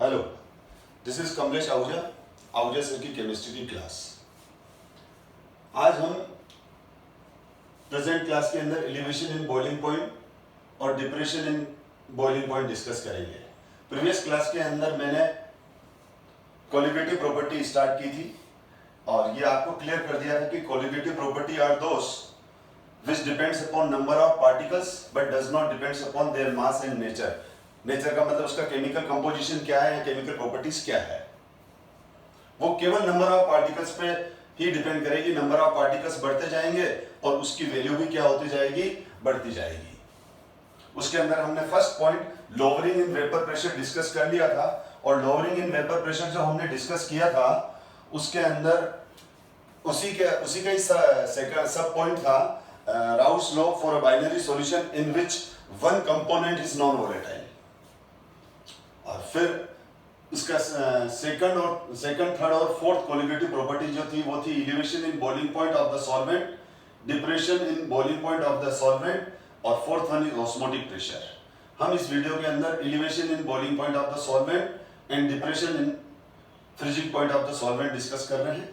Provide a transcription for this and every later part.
Hello, this is Kamlesh Ahuja sir की chemistry की class. आज हम प्रेजेंट क्लास के अंदर एलिवेशन इन बॉइलिंग पॉइंट और depression in boiling point discuss करेंगे। प्रीवियस क्लास के अंदर मैंने कोलिगेटिव प्रॉपर्टी स्टार्ट की थी और ये आपको क्लियर कर दिया था कि colligative property are those which depends upon number of particles but does not depends upon their mass and nature। Nature का मतलब उसका केमिकल कंपोजिशन क्या है या केमिकल प्रॉपर्टीज क्या है, वो केवल नंबर ऑफ पार्टिकल्स पे ही डिपेंड करेगी। नंबर ऑफ पार्टिकल्स बढ़ते जाएंगे और उसकी वैल्यू भी क्या होती जाएगी, बढ़ती जाएगी। उसके अंदर हमने first point lowering in vapour pressure discuss कर लिया था और लोअरिंग इन वेपर प्रेशर जो हमने डिस्कस किया था उसके अंदर उसी का ही सब पॉइंट था Raoult's law for a binary solution in which one component is non-volatile। और फिर उसका सेकंड, थर्ड और फोर्थ कोलिगेटिव प्रॉपर्टी जो थी वो थी elevation in boiling point of the solvent, depression in boiling point of the solvent और fourth one is osmotic pressure. हम इस वीडियो के अंदर elevation in boiling point of the solvent and depression in freezing point of the solvent discuss कर रहे हैं।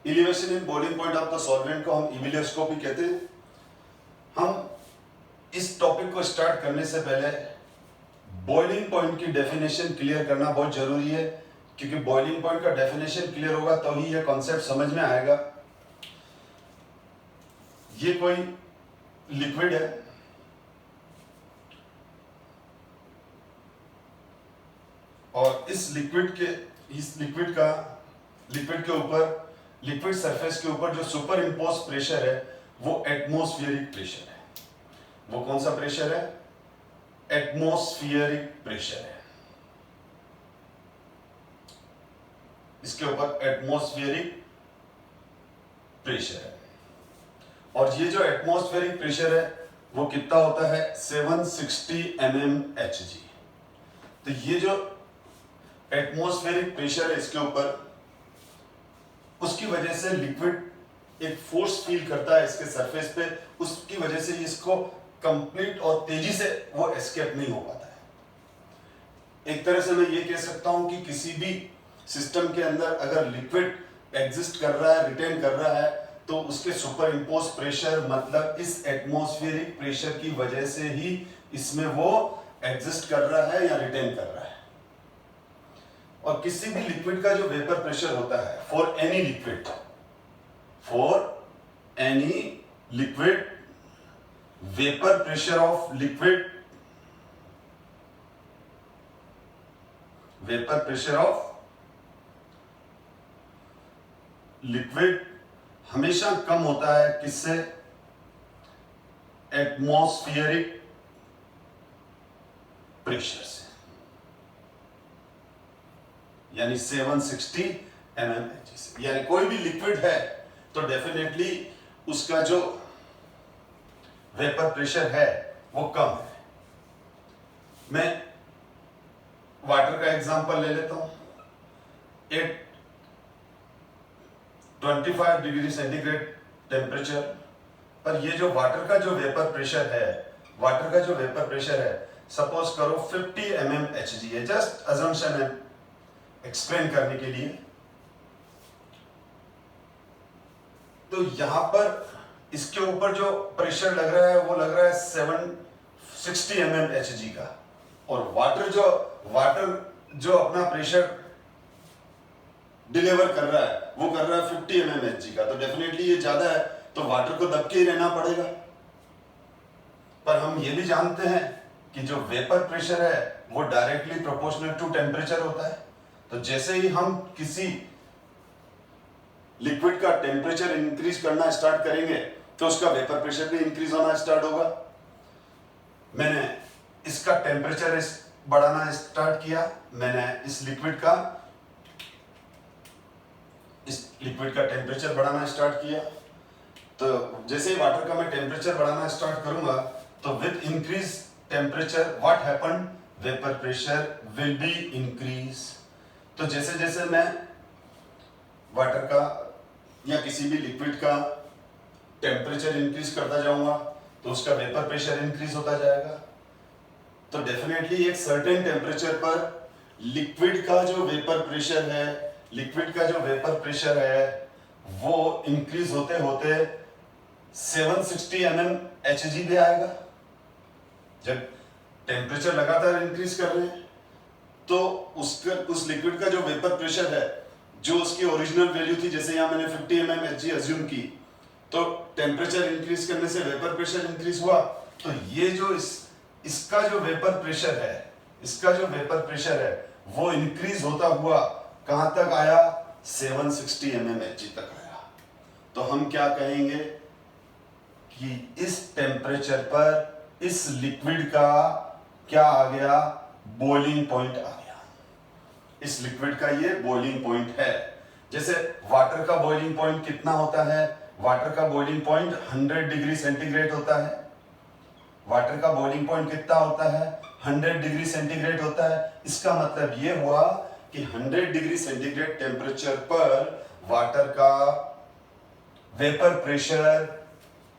Elevation in boiling point of the solvent को हम इबिलियोस्कोपी कहते हैं। हम इस टॉपिक को स्टार्ट करने से पहले बॉइलिंग पॉइंट की डेफिनेशन क्लियर करना बहुत जरूरी है, क्योंकि बॉइलिंग पॉइंट का डेफिनेशन क्लियर होगा तो ही यह कॉन्सेप्ट समझ में आएगा। ये कोई लिक्विड है और इस लिक्विड के ऊपर, लिक्विड सरफेस के ऊपर जो सुपर इम्पोज प्रेशर है वो एटमॉस्फेरिक प्रेशर है। वो कौन सा प्रेशर है? एटमॉस्फेरिक प्रेशर है। इसके ऊपर एटमॉस्फेरिक प्रेशर है और ये जो एटमॉस्फेरिक प्रेशर है वो कितना होता है? 760 mmHg। तो ये जो एटमॉस्फेरिक प्रेशर है इसके ऊपर, उसकी वजह से लिक्विड एक फोर्स फील करता है इसके सरफेस पे, उसकी वजह से इसको कंप्लीट और तेजी से वो एस्केप नहीं हो पाता है। एक तरह से मैं ये कह सकता हूं कि किसी भी सिस्टम के अंदर अगर लिक्विड एग्जिस्ट कर रहा है, रिटेन कर रहा है, तो उसके सुपर इम्पोज प्रेशर मतलब इस एटमॉस्फेरिक प्रेशर की वजह से ही इसमें वो एग्जिस्ट कर रहा है या रिटेन कर रहा है। और किसी भी लिक्विड का जो वेपर प्रेशर होता है, for any liquid vapour pressure of liquid, vapour pressure of liquid हमेशा कम होता है किससे? एटमॉस्फेरिक प्रेशर से, यानी 760 mmHg से। यानी कोई भी लिक्विड है तो डेफिनेटली उसका जो वेपर प्रेशर है वो कम है। मैं वाटर का एग्जांपल ले लेता हूं। 25 डिग्री सेंटीग्रेड टेम्परेचर पर ये जो वाटर का जो वेपर प्रेशर है, सपोज करो 50 mmHg है। जस्ट अजम्पशन है एक्सप्लेन करने के लिए। तो यहां पर इसके ऊपर जो प्रेशर लग रहा है वो लग रहा है 760 mmHg का, और वाटर जो अपना प्रेशर डिलीवर कर रहा है वो कर रहा है 50 mmHg का। तो डेफिनेटली ये ज्यादा है तो वाटर को दब के ही रहना पड़ेगा। पर हम ये भी जानते हैं कि जो वेपर प्रेशर है वो डायरेक्टली प्रोपोर्शनल टू टेम्परेचर होता है। तो जैसे ही हम किसी लिक्विड का टेम्परेचर इंक्रीज करना स्टार्ट करेंगे तो उसका वेपर प्रेशर भी इंक्रीज होना स्टार्ट होगा। मैंने इसका टेम्परेचर बढ़ाना स्टार्ट किया, मैंने इस लिक्विड का टेम्परेचर बढ़ाना स्टार्ट किया। तो जैसे ही वाटर का मैं टेम्परेचर बढ़ाना स्टार्ट करूंगा तो with increase temperature what happen? Vapour pressure will be increase. तो जैसे जैसे मैं वाटर का या किसी भी लिक्विड का टेम्परेचर इंक्रीज करता जाऊंगा तो उसका वेपर प्रेशर इंक्रीज होता जाएगा। तो डेफिनेटली एक सर्टेन टेम्परेचर पर लिक्विड का जो वेपर प्रेशर है वो इंक्रीज होते होते 760 mmHg पे आएगा। जब टेम्परेचर लगातार इंक्रीज कर रहे हैं तो उस लिक्विड का जो वेपर प्रेशर है, जो उसकी ओरिजिनल वैल्यू थी, जैसे यहां मैंने 50 mmHg अज्यूम की, तो टेम्परेचर इंक्रीज करने से वेपर प्रेशर इंक्रीज हुआ। तो ये जो इसका जो वेपर प्रेशर है वो इंक्रीज होता हुआ कहां तक आया? 760 mmHg तक आया। तो हम क्या कहेंगे कि इस टेम्परेचर पर इस लिक्विड का क्या आ गया? बॉइलिंग पॉइंट आ गया। इस लिक्विड का ये बॉइलिंग पॉइंट है। जैसे वाटर का बॉइलिंग पॉइंट कितना होता है? वाटर का बॉइलिंग पॉइंट 100 डिग्री सेंटीग्रेड होता है। वाटर का बॉइलिंग पॉइंट कितना होता है? 100 डिग्री सेंटीग्रेड होता है। इसका मतलब ये हुआ कि 100 डिग्री सेंटीग्रेड टेम्परेचर पर वाटर का वेपर प्रेशर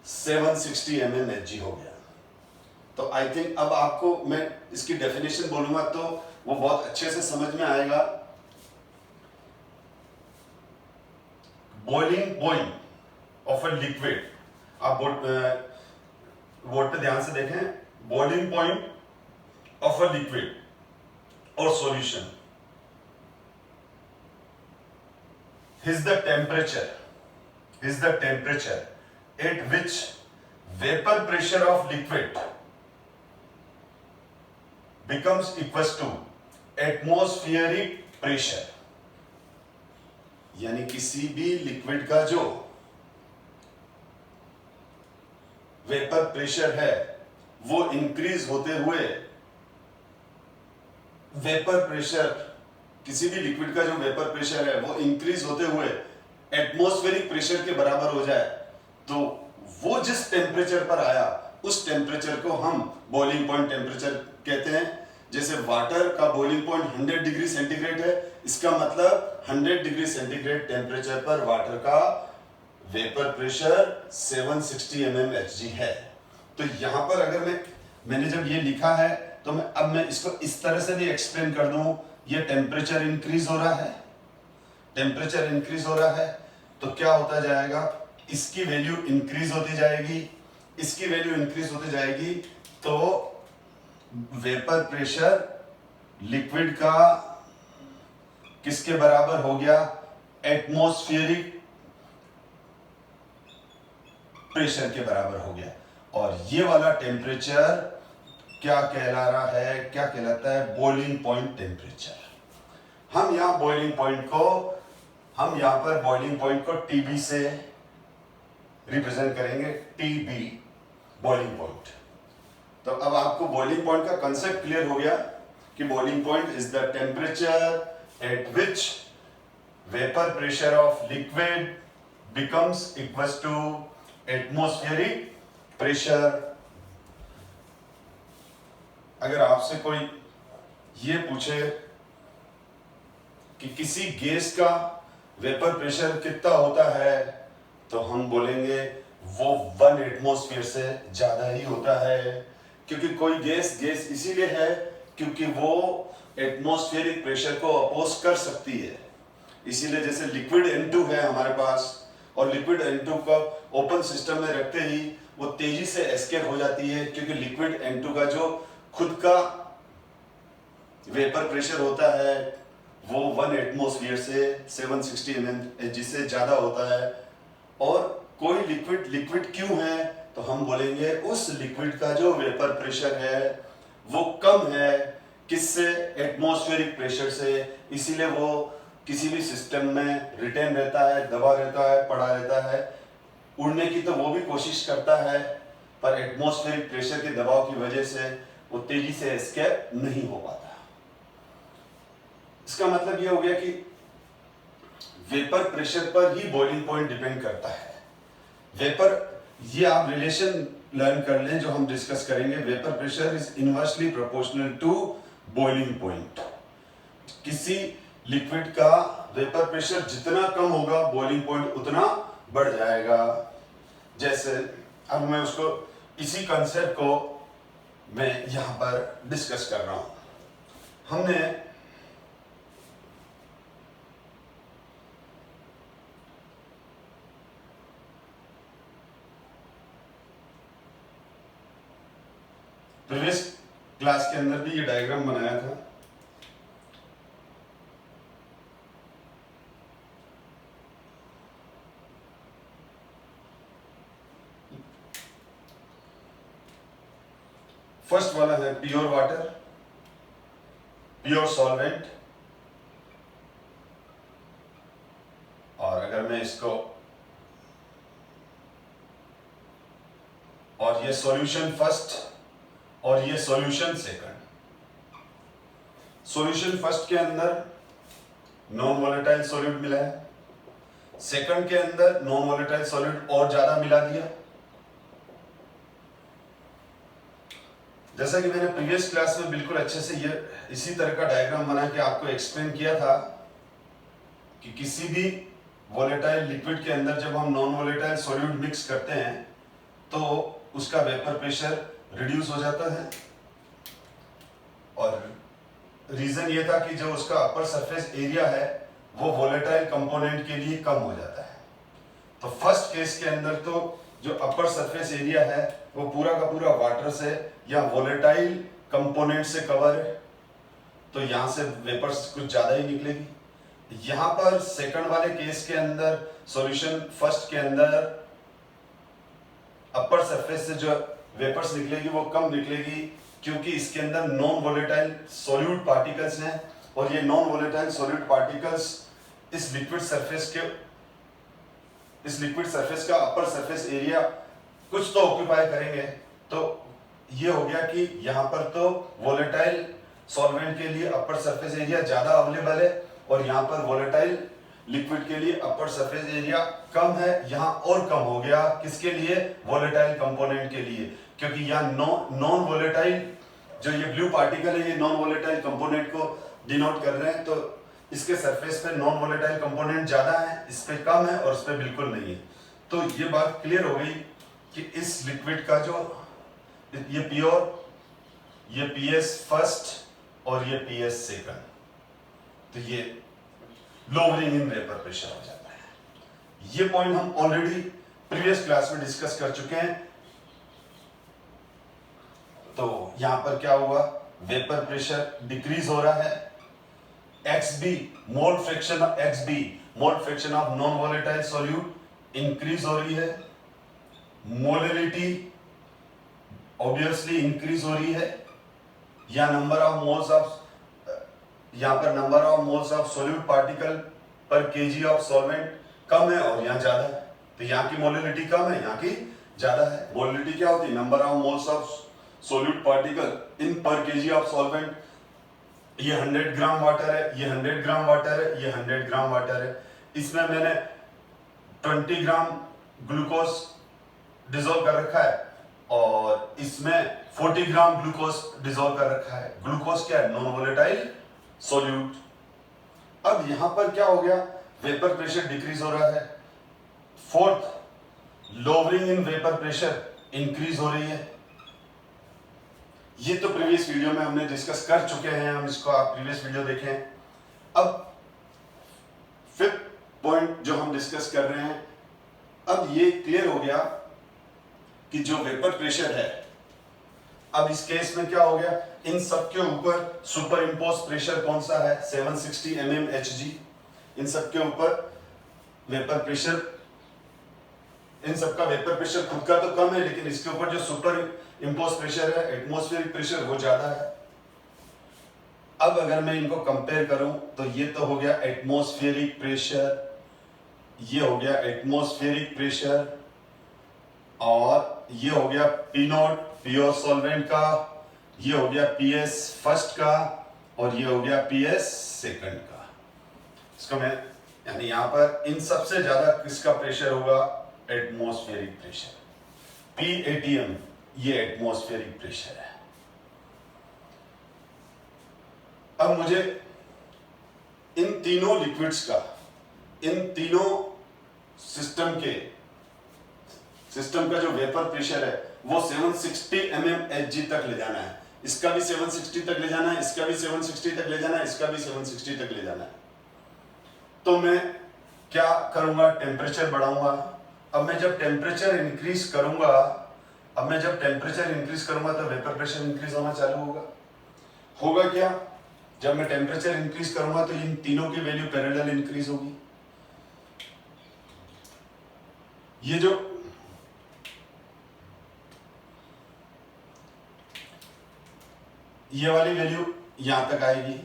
760 mmHg हो गया। तो आई थिंक अब आपको मैं इसकी डेफिनेशन बोलूंगा तो वो बहुत अच्छे से समझ में आएगा। Boiling point of a liquid, आप बोर्ड पे ध्यान से देखें। Boiling point of a liquid और solution is the temperature at which vapor pressure of liquid becomes equals to atmospheric pressure। यानी किसी भी लिक्विड का जो वेपर प्रेशर है वो इंक्रीज होते हुए किसी भी लिक्विड का जो वेपर प्रेशर है वो इंक्रीज होते हुए एटमॉस्फेरिक प्रेशर के बराबर हो जाए, तो वो जिस टेम्परेचर पर आया उस टेम्परेचर को हम बॉइलिंग पॉइंट टेम्परेचर कहते हैं। जैसे वाटर का बॉइलिंग पॉइंट 100 डिग्री सेंटीग्रेड है, इसका मतलब 100 डिग्री सेंटीग्रेड टेम्परेचर पर वाटर का वेपर प्रेशर 760 mmHg है। तो यहां पर अगर मैंने जब ये लिखा है तो मैं इसको इस तरह से भी एक्सप्लेन कर दूं, ये टेम्परेचर इंक्रीज हो रहा है तो क्या होता जाएगा? इसकी वैल्यू इंक्रीज होती जाएगी, तो वेपर प्रेशर लिक्विड का किसके बराबर हो गया? एटमॉस्फेरिक प्रेशर के बराबर हो गया। और ये वाला टेम्परेचर क्या कहलाता है? Boiling point temperature. हम यहां पर बॉइलिंग पॉइंट को टीबी से रिप्रेजेंट करेंगे, टीबी बॉइलिंग पॉइंट। तो अब आपको बॉइलिंग पॉइंट का कंसेप्ट क्लियर हो गया कि boiling point is the temperature at which vapour pressure of liquid becomes equals to atmospheric pressure. अगर आपसे कोई ये पूछे कि किसी गैस का वेपर प्रेशर कितना होता है, तो हम बोलेंगे वो 1 एटमॉस्फेयर से ज्यादा ही होता है। क्योंकि कोई गैस इसीलिए है क्योंकि वो एटमॉस्फेरिक प्रेशर को अपोज कर सकती है। इसीलिए जैसे लिक्विड N2 है हमारे पास, और लिक्विड N2 को ओपन सिस्टम में रखते ही वो तेजी से एस्केप हो जाती है, क्योंकि लिक्विड N2 का जो खुद का वेपर प्रेशर होता है वो 1 एटमॉस्फेयर से 760 mmHg से ज्यादा होता है। और कोई लिक्विड क्यों है, तो हम बोलेंगे उस लिक्विड का जो वेपर प्रेशर है वो कम है, किससे? एटमॉस्फेरिक प्रेशर से। इसीलिए वो किसी भी सिस्टम में रिटेन रहता है, दबा रहता है, पड़ा रहता है। उड़ने की तो वो भी कोशिश करता है, पर एटमॉस्फेरिक प्रेशर के दबाव की वजह से वो तेजी से एस्केप नहीं हो पाता। इसका मतलब ये हो गया कि वेपर प्रेशर पर ही बॉइलिंग पॉइंट डिपेंड करता है। ये आप रिलेशन लर्न कर लें जो हम डिस्कस करेंगे। Vapour pressure is inversely proportional to boiling point. किसी लिक्विड का वेपर प्रेशर जितना कम होगा बॉइलिंग पॉइंट उतना बढ़ जाएगा। जैसे अब मैं उसको इसी कंसेप्ट को मैं यहां पर डिस्कस कर रहा हूं। हमने क्लास के अंदर भी ये डायग्राम बनाया था। फर्स्ट वाला है प्योर वाटर, प्योर सॉल्वेंट, और अगर मैं इसको, और ये सॉल्यूशन फर्स्ट और ये सॉल्यूशन सेकंड। सॉल्यूशन फर्स्ट के अंदर नॉन वोलेटाइल सॉल्यूट मिला है, सेकंड के अंदर नॉन वोलेटाइल सॉल्यूट और ज्यादा मिला दिया। जैसा कि मैंने प्रीवियस क्लास में बिल्कुल अच्छे से ये इसी तरह का डायग्राम बना के आपको एक्सप्लेन किया था कि किसी भी वोलेटाइल लिक्विड के अंदर जब हम नॉन वोलेटाइल सॉल्यूट मिक्स करते हैं तो उसका वेपर प्रेशर रिड्यूस हो जाता है, और रीजन ये था कि जो उसका अपर सरफेस एरिया है वो वोलेटाइल कंपोनेंट के लिए कम हो जाता है। तो फर्स्ट केस के अंदर तो जो अपर सरफेस एरिया है वो पूरा का पूरा वाटर से या वोलेटाइल कंपोनेंट से कवर है, तो यहां से वेपर्स कुछ ज्यादा ही निकलेगी। यहां पर सेकंड वाले केस के अंदर सॉल्यूशन फर्स्ट के अंदर अपर सरफेस से जो वेपर्स निकलेगी वो कम निकलेगी, क्योंकि इसके अंदर नॉन वोलेटाइल सॉल्यूट पार्टिकल्स हैं, और ये नॉन वोलेटाइल सॉल्यूट पार्टिकल्स इस लिक्विड सरफेस का अपर सरफेस एरिया कुछ तो ऑक्यूपाई करेंगे। तो ये हो गया कि यहाँ पर तो वोलेटाइल सॉल्वेंट के लिए अपर सरफेस एरिया ज्यादा अवेलेबल है, और यहाँ पर वोलेटाइल लिक्विड के लिए अपर सरफेस एरिया कम है। यहाँ और कम हो गया किसके लिए? वोलेटाइल कंपोनेंट के लिए, क्योंकि यहाँ नॉन वोलेटाइल जो ये ब्लू पार्टिकल है ये नॉन वोलेटाइल कंपोनेंट को डिनोट कर रहे हैं। तो इसके सरफेस पे नॉन वोलेटाइल कंपोनेंट ज्यादा है, इस पे कम है और इस पे बिल्कुल नहीं है। तो ये बात क्लियर हो गई कि इस लिक्विड का जो ये प्योर, ये पीएस फर्स्ट और ये पीएस सेकंड, तो ये लोअरिंग इन वेपर प्रेशर हो जाता है। ये पॉइंट हम ऑलरेडी प्रीवियस क्लास में डिस्कस कर चुके हैं। तो यहां पर क्या हुआ? वेपर प्रेशर डिक्रीज हो रहा है, XB mole fraction of non volatile solute increase हो रही है, मोलरिटी ऑब्वियसली इंक्रीज हो रही है, या नंबर ऑफ मोल्स ऑफ, यहां पर number of moles of solute particle पर केजी ऑफ सॉल्वेंट कम है और यहां ज्यादा है। तो यहां की मोलरिटी कम है, यहां की ज्यादा है। मोलरिटी क्या होती है? Number of moles of solute particle in पर केजी ऑफ सॉल्वेंट। ये 100 ग्राम वाटर है, ये 100 ग्राम वाटर है, ये 100 ग्राम वाटर है। इसमें मैंने 20 ग्राम ग्लूकोज डिसॉल्व कर रखा है और इसमें 40 ग्राम ग्लूकोज डिसॉल्व कर रखा है। ग्लूकोज क्या है? Non volatile solute. अब यहां पर क्या हो गया? वेपर प्रेशर डिक्रीज हो रहा है। Fourth, lowering in vapour pressure increase हो रही है। ये तो प्रीवियस वीडियो में हमने डिस्कस कर चुके हैं, हम इसको आप प्रीवियस वीडियो देखें। अब फिफ्थ पॉइंट जो हम डिस्कस कर रहे हैं, अब ये क्लियर हो गया कि जो वेपर प्रेशर है, अब इस केस में क्या हो गया? इन सब के ऊपर सुपर इम्पोज प्रेशर कौन सा है? 760 mmHg। इन सब के ऊपर वेपर प्रेशर, इन सब का वेपर प्रेशर खुद का तो कम है, लेकिन इसके ऊपर जो सुपर इम्पोज प्रेशर है, एटमॉस्फेरिक प्रेशर, वो ज्यादा है। अब अगर मैं इनको कंपेयर करूं तो ये तो हो गया एटमॉस्फेरिक प्रेशर, ये हो गया एटमॉस्फेरिक प्रेशर, और ये हो गया पी नॉट प्योर सॉल्वेंट का, ये हो गया पीएस फर्स्ट का, और ये हो गया पीएस सेकंड का। इसको मैं यानी यहां पर इन सबसे ज्यादा किसका प्रेशर होगा? Atmospheric pressure. PATM ये एटमॉस्फेरिक प्रेशर है। अब मुझे इन तीनों लिक्विड्स का, इन तीनों सिस्टम का जो वेपर प्रेशर है वो 760 mmHg तक ले जाना है। इसका भी 760 तक ले जाना है, इसका भी 760 तक ले जाना है, इसका भी 760 तक ले जाना है। तो मैं क्या करूंगा? टेम्परेचर बढ़ाऊंगा। अब मैं जब टेम्परेचर इंक्रीज करूंगा अब मैं जब टेम्परेचर इंक्रीज करूंगा तो वेपर प्रेशर इंक्रीज होना चालू होगा। होगा क्या, जब मैं टेम्परेचर इंक्रीज करूंगा तो इन तीनों की वैल्यू पैरेलल इंक्रीज होगी। ये जो ये वाली वैल्यू यहां तक आएगी,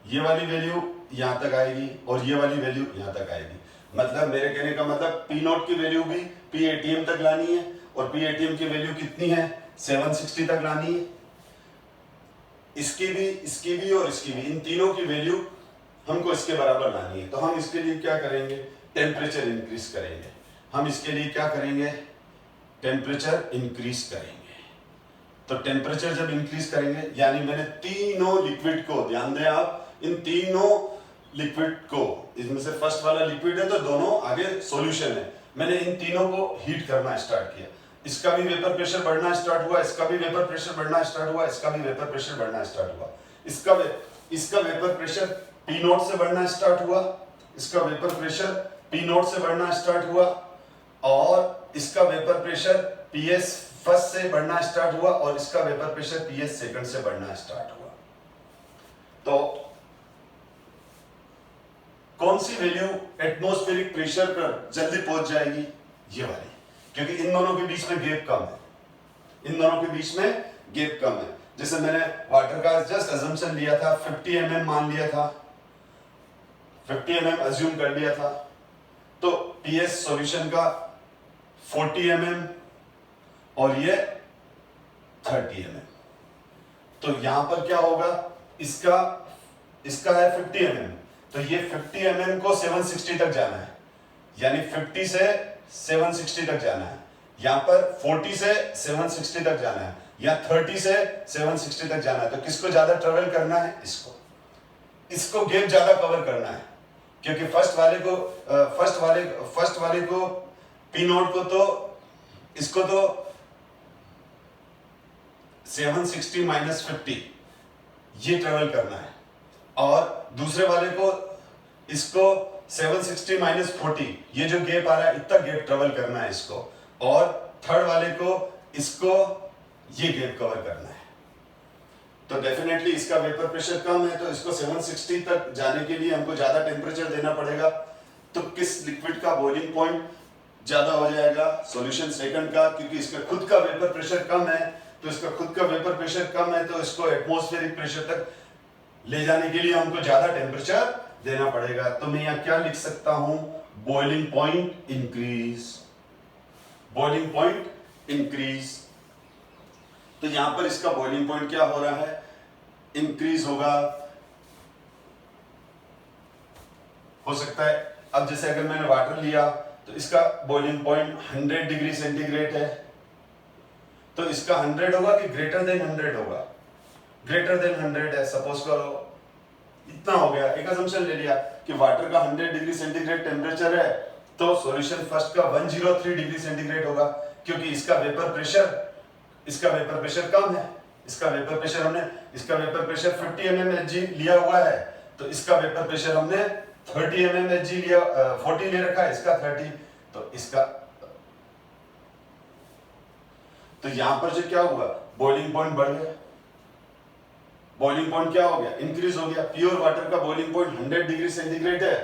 ये वाली वैल्यू यहां तक आएगी और ये वाली वैल्यू यहां तक आएगी। मतलब मेरे कहने का मतलब पी नॉट की वैल्यू भी पी एटीएम तक लानी है और पी एटीएम की वैल्यू कितनी है 760 तक लानी है। इसकी भी और इसकी भी, इन तीनों की वैल्यू हमको इसके बराबर लानी है। तो हम इसके लिए क्या करेंगे, टेम्परेचर इंक्रीज करेंगे। हम इसके लिए क्या करेंगे, टेम्परेचर इंक्रीज करेंगे। तो टेम्परेचर जब इंक्रीज करेंगे, यानी मैंने तीनों लिक्विड को, ध्यान दें आप, इन तीनों लिक्विड को, इसमें से फर्स्ट वाला लिक्विड है तो दोनों आगे सॉल्यूशन है, मैंने इन तीनों को हीट करना स्टार्ट किया। इसका भी वेपर प्रेशर बढ़ना स्टार्ट हुआ, इसका भी वेपर प्रेशर बढ़ना स्टार्ट हुआ, इसका भी वेपर प्रेशर बढ़ना स्टार्ट हुआ। इसका वेपर प्रेशर पी नॉट से बढ़ना स्टार्ट हुआ, इसका वेपर प्रेशर पी नॉट से बढ़ना स्टार्ट हुआ और इसका वेपर प्रेशर पीएस फर्स्ट से बढ़ना स्टार्ट हुआ और इसका वेपर प्रेशर पीएस सेकंड से बढ़ना स्टार्ट हुआ। तो कौन सी वैल्यू एटमॉस्फेरिक प्रेशर पर जल्दी पहुंच जाएगी, ये वाली, क्योंकि इन दोनों के बीच में गैप कम है, इन दोनों के बीच में गैप कम है। जैसे मैंने वाटर का जस्ट अजम्पशन लिया था, 50 mm मान लिया था, 50 mm अज्यूम कर लिया था, तो पीएस सॉल्यूशन का 40 mm और ये 30 mm। तो यहां पर क्या होगा, इसका है 50 mm, तो ये 50 mm को 760 तक जाना है, यानी 50 से 760 तक जाना है। यहां पर 40 से 760 तक जाना है या 30 से 760 तक जाना है। तो किसको ज्यादा ट्रेवल करना है, इसको गैप ज्यादा कवर करना है, क्योंकि फर्स्ट वाले को पी नॉट को तो इसको तो 760 माइनस 50 ये ट्रेवल करना है और दूसरे वाले को इसको 760 माइनस 40 ये जो गैप आ रहा है इतना गैप ट्रेवल करना है इसको, और थर्ड वाले को इसको ये गैप कवर करना है। तो डेफिनेटली इसका वेपर प्रेशर कम है तो इसको 760 तक जाने के लिए हमको ज्यादा टेम्परेचर देना पड़ेगा। तो किस लिक्विड का बॉइलिंग पॉइंट ज्यादा हो जाएगा, सॉल्यूशन सेकंड का, क्योंकि इसका खुद का वेपर प्रेशर कम है। तो इसका खुद का वेपर प्रेशर कम है तो इसको एटमॉस्फेरिक प्रेशर तक ले जाने के लिए हमको ज्यादा टेम्परेचर देना पड़ेगा। तो मैं यहाँ क्या लिख सकता हूं, boiling point increase, boiling point increase. तो यहां पर इसका बॉइलिंग पॉइंट क्या हो रहा है, इंक्रीज होगा। हो सकता है अब जैसे अगर मैंने वाटर लिया तो इसका बॉइलिंग पॉइंट 100 डिग्री सेंटीग्रेड है, तो इसका 100 होगा कि ग्रेटर देन 100 होगा, ग्रेटर देन 100 है। सपोज करो इतना हो गया, एक असम्पशन ले लिया कि वाटर का 100 डिग्री सेंटीग्रेड टेम्परेचर है तो सॉल्यूशन फर्स्ट का 103 डिग्री सेंटीग्रेड होगा, क्योंकि इसका वेपर प्रेशर कम है। इसका वेपर प्रेशर 50 mmHg लिया हुआ है, तो इसका वेपर प्रेशर हमने 30 mmHg लिया, 40 ले रखा है, इसका 30। तो इसका तो यहां पर जो क्या हुआ, बॉइलिंग पॉइंट बढ़ गया, बॉइलिंग पॉइंट क्या हो गया, इंक्रीज हो गया। प्योर वाटर का बॉइलिंग पॉइंट 100 डिग्री सेंटीग्रेड है,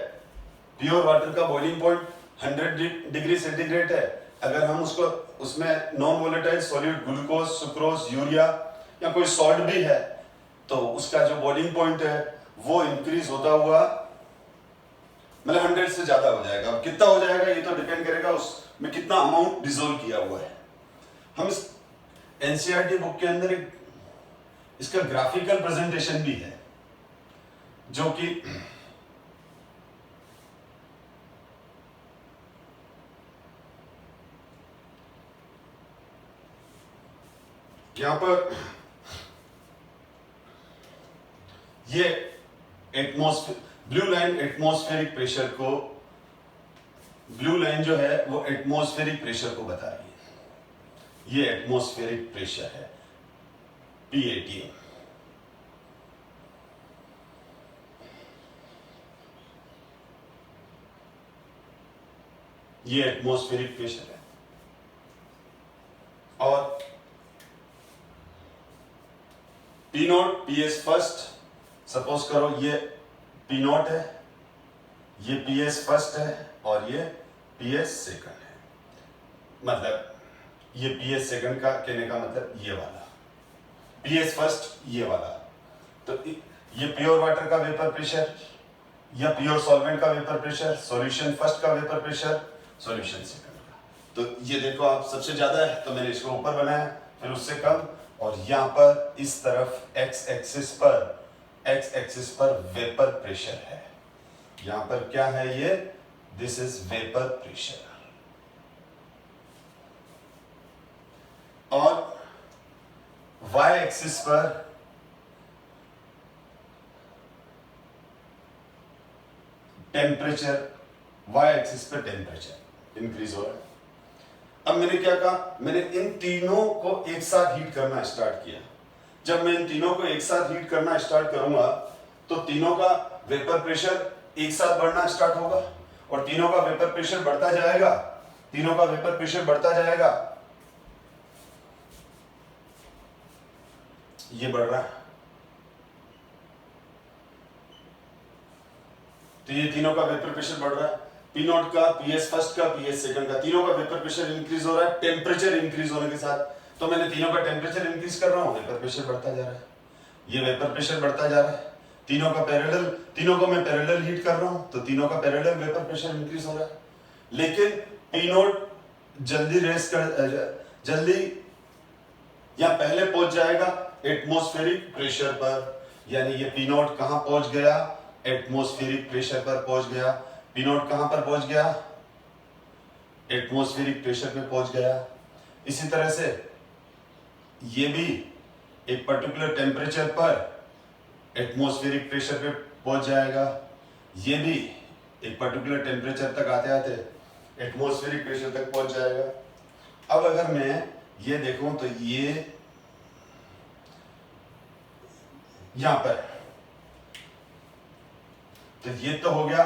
प्योर वाटर का बॉइलिंग पॉइंट 100 डिग्री सेंटीग्रेड है। अगर हम उसमें non volatile solid glucose, sucrose, urea या कोई सॉल्ट भी है तो उसका जो बॉइलिंग पॉइंट है वो इंक्रीज होता हुआ मतलब 100 से ज्यादा हो जाएगा। अब कितना हो जाएगा ये तो डिपेंड करेगा उसमें कितना अमाउंट डिसोल्व किया हुआ है। हम इस एनसीईआरटी बुक के अंदर इसका ग्राफिकल प्रेजेंटेशन भी है, जो कि यहां पर ये ब्लू लाइन एटमॉस्फेरिक प्रेशर को, ब्लू लाइन जो है वो एटमॉस्फेरिक प्रेशर को बता रही है। ये एटमॉस्फेरिक प्रेशर है PATM। ये एटमॉस्फेरिक प्रेशर है और पी एस फर्स्ट, सपोज करो ये पी नोट है, ये पी एस फर्स्ट है और ये पी एस सेकंड है। मतलब ये पी एस सेकंड का कहने का मतलब ये वाला, पी एस फर्स्ट ये वाला। तो ये प्योर वाटर का वेपर प्रेशर या प्योर सॉल्वेंट का वेपर प्रेशर, सॉल्यूशन फर्स्ट का वेपर प्रेशर, सॉल्यूशन सेकंड का। तो ये देखो आप सबसे ज्यादा है तो मैंने इसको ऊपर बनाया, फिर उससे कम, और यहाँ पर इस तरफ एक्स एक्सिस पर वेपर प्रेशर है। यहाँ पर क्या है ये, दिस इज वेपर प्रेशर। और वाई एक्सिस पर टेम्परेचर, वाई एक्सिस पे टेम्परेचर इंक्रीज हो रहा है। अब मैंने क्या कहा, मैंने इन तीनों को एक साथ हीट करना स्टार्ट किया। जब मैं इन तीनों को एक साथ हीट करना स्टार्ट करूंगा तो तीनों का वेपर प्रेशर एक साथ बढ़ना स्टार्ट होगा, और तीनों का वेपर प्रेशर बढ़ता जाएगा, तीनों का वेपर प्रेशर बढ़ता जाएगा। ये बढ़ रहा है, तो ये तीनों का वेपर प्रेशर बढ़ रहा है, पी नॉट का, पी एस फर्स्ट का, पी एस सेकंड का, तीनों का वेपर प्रेशर इंक्रीज हो रहा है टेम्परेचर इंक्रीज होने के साथ। तो मैंने तीनों का टेम्परेचर इंक्रीज कर रहा हूं, वेपर प्रेशर बढ़ता जा रहा है, ये वेपर प्रेशर बढ़ता जा रहा है। तीनों का पैरेलल, तीनों को मैं पैरेलल हीट कर रहा हूं तो तीनों का पैरेलल वेपर प्रेशर इंक्रीज हो रहा है। लेकिन पी नॉट जल्दी या पहले पहुंच जाएगा एटमॉस्फेरिक प्रेशर पर, यानी ये पी नॉट कहां पहुंच गया, एटमॉस्फेरिक प्रेशर पर पहुंच गया। पी नॉट कहां पर पहुंच गया, एटमॉस्फेरिक प्रेशर पे पहुंच गया। इसी तरह से ये भी एक पर्टिकुलर टेम्परेचर पर एटमॉस्फेरिक प्रेशर पे पहुंच जाएगा, ये भी एक पर्टिकुलर टेम्परेचर तक आते आते एटमॉस्फेरिक प्रेशर तक पहुंच जाएगा। अब अगर मैं ये देखूं तो ये यहां पर, तो ये तो हो गया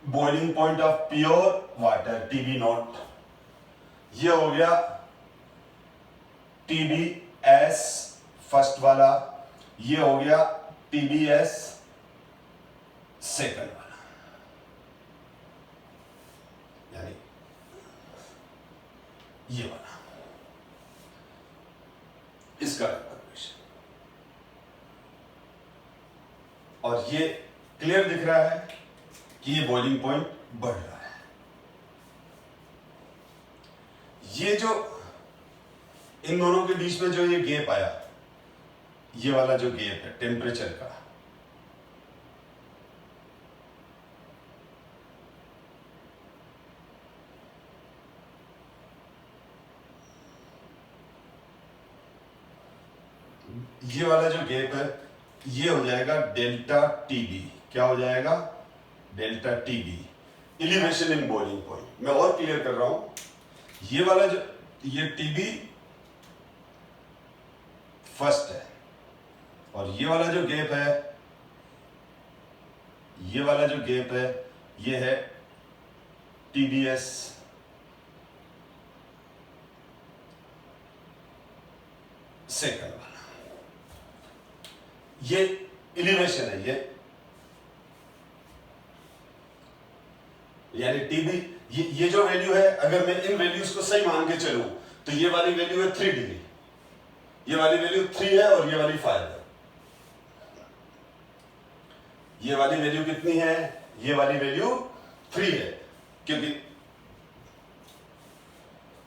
boiling point of pure water TB naught, ये हो गया टीबीएस फर्स्ट वाला, ये हो गया टीबीएस सेकंड वाला, यानी ये वाला, इसका प्रेशर। और ये क्लियर दिख रहा है कि ये बॉइलिंग पॉइंट बढ़ रहा है। ये जो इन दोनों के बीच में जो ये गैप आया, ये वाला जो गैप है टेम्परेचर का, ये वाला जो गैप है ये हो जाएगा डेल्टा टीबी। क्या हो जाएगा, delta TB, elevation in boiling point. मैं और क्लियर कर रहा हूं, ये वाला जो, ये टीबी फर्स्ट है, और ये वाला जो गैप है, ये वाला जो गैप है ये है टीबीएस सेकंड वाला। ये एलिवेशन है, ये यानी टीबी, ये जो वैल्यू है, अगर मैं इन वैल्यूज को सही मान के चलूं तो ये वाली वैल्यू है 3 डिग्री, ये वाली वैल्यू 3 है और ये वाली 5 है। ये वाली वैल्यू कितनी है, ये वाली वैल्यू 3 है, क्योंकि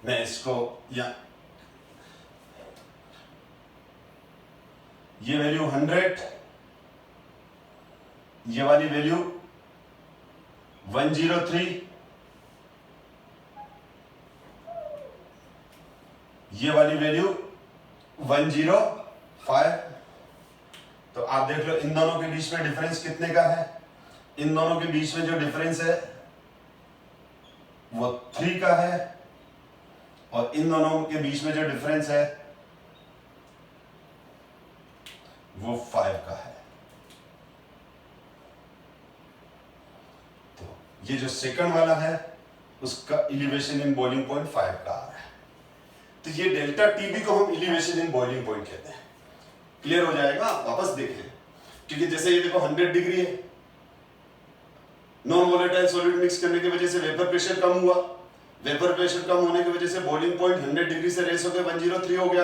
मैं इसको या ये वैल्यू 100, ये वाली वैल्यू 103, ये वाली वैल्यू 105। तो आप देख लो इन दोनों के बीच में डिफरेंस कितने का है, इन दोनों के बीच में जो डिफरेंस है वो 3 का है, और इन दोनों के बीच में जो डिफरेंस है वो 5 का है। तो ये जो सेकंड वाला है उसका एलिवेशन इन बॉइलिंग पॉइंट 5 का आ रहा है। तो ये डेल्टा टीबी को हम एलिवेशन इन बॉइलिंग पॉइंट कहते हैं। क्लियर हो जाएगा, वापस देखें। क्योंकि जैसे ये देखो 100 डिग्री है, नॉन वोलेटाइल सॉलिड मिक्स करने की वजह से वेपर प्रेशर कम हुआ, वेपर प्रेशर कम होने की वजह से बॉइलिंग पॉइंट 100 डिग्री से रेस होकर 103 हो गया,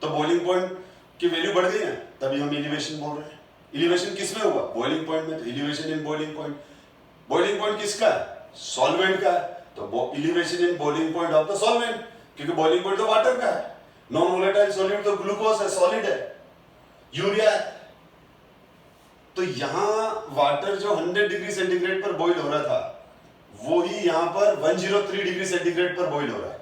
तो बॉइलिंग पॉइंट की वैल्यू बढ़ गई है, तभी हम एलिवेशन बोल रहे हैं। एलिवेशन किस में हुआ? बॉइलिंग पॉइंट में। तो elevation in boiling point, boiling point किसका है? सॉल्वेंट का है, तो elevation in boiling point of the solvent, क्योंकि बॉइलिंग पॉइंट तो वाटर का है, नॉन वोलेटाइल सॉल्यूट तो ग्लूकोज है, सॉलिड है, यूरिया है। तो यहां वाटर जो 100 डिग्री सेंटीग्रेड पर बॉइल हो रहा था, वो ही यहां पर 103 डिग्री सेंटीग्रेड पर बॉइल हो रहा है।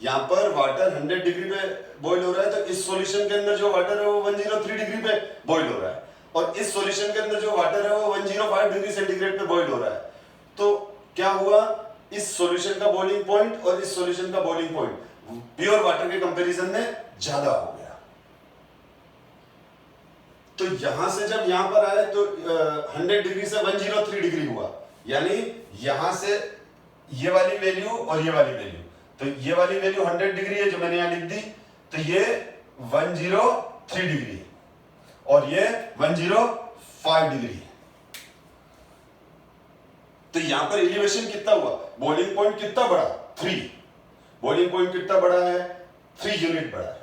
यहां पर वाटर 100 डिग्री पे बॉइल हो रहा है, तो इस सॉल्यूशन के अंदर जो वाटर है वो 103 डिग्री पे बॉइल हो रहा है, और इस सॉल्यूशन के अंदर जो वाटर है वो 105 डिग्री सेंटीग्रेड पे बॉइल हो रहा है। तो क्या हुआ, इस सॉल्यूशन का बॉइलिंग पॉइंट और इस सॉल्यूशन का बॉइलिंग पॉइंट प्योर वाटर के कंपैरिजन में ज्यादा हो गया। तो यहां से जब यहां पर आए तो 100 डिग्री से 103 डिग्री हुआ, यानी यहां से ये वाली वैल्यू और ये वाली वैल्यू, तो ये वाली वैल्यू 100 डिग्री है जो मैंने यहां लिख दी, तो ये 103 डिग्री है और ये 105 डिग्री है। तो यहां पर एलिवेशन कितना हुआ, बॉइलिंग पॉइंट कितना बढ़ा? 3। बॉइलिंग पॉइंट कितना बढ़ा है? 3 यूनिट बढ़ा है।